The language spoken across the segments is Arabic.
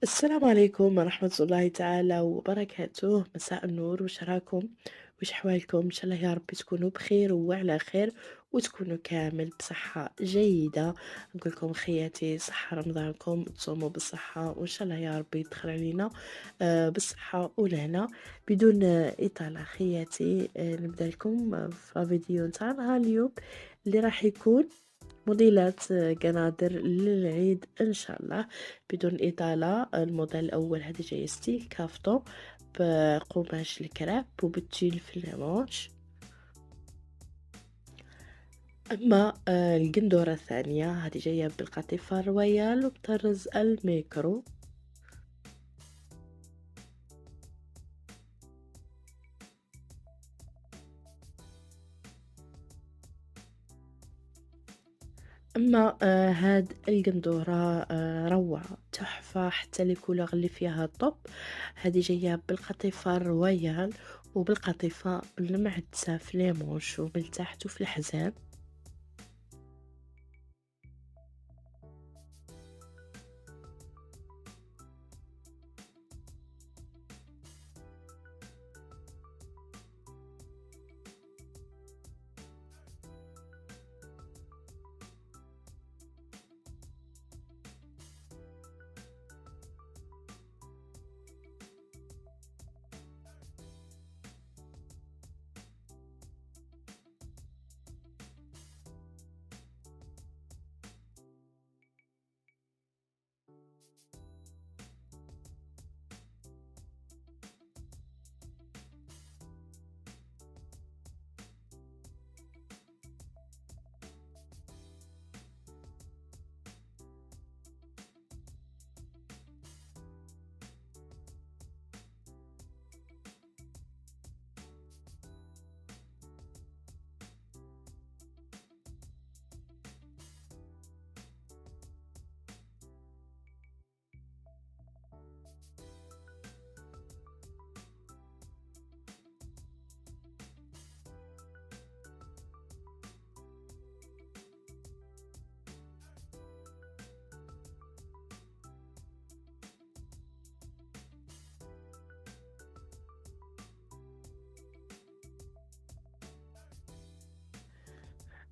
السلام عليكم ورحمة الله تعالى وبركاته. مساء النور، وش راكم؟ وش حوالكم؟ إن شاء الله يا رب تكونوا بخير وعلى خير وتكونوا كامل بصحة جيدة. نقول لكم خياتي صحة رمضانكم، تصوموا بالصحة وإن شاء الله يا رب يدخل علينا بالصحة والهنا. بدون إطالة خياتي، نبدأ لكم في فيديو نتاعنا اليوم اللي راح يكون موديلات قنادر للعيد إن شاء الله. بدون إطالة، الموديل الأول هذا جاي ستيل كافتو بقماش الكراب وبتجيل في المانش. أما القندورة الثانية هذه جاية بالقطيفة الرويال وبطرز الميكرو. أما هاد القندورة روعة تحفة، حتى الكولور اللي فيها طب. هذه جاية بالقطيفة الرويال وبالقطيفة المعدسة في ليمونش ومن تحت وفي الحزام.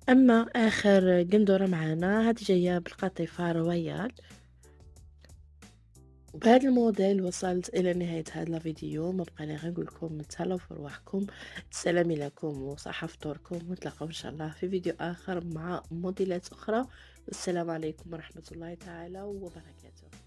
أما آخر قندورة معانا هذه جاية بالقطيفة رويال. وبهذا الموديل وصلت إلى نهاية هذا الفيديو. ما بقى لي غير نقول لكم تهلاو في رواحكم، السلام لكم وصحة فطوركم، ونتلاقاو إن شاء الله في فيديو آخر مع موديلات أخرى. والسلام عليكم ورحمة الله تعالى وبركاته.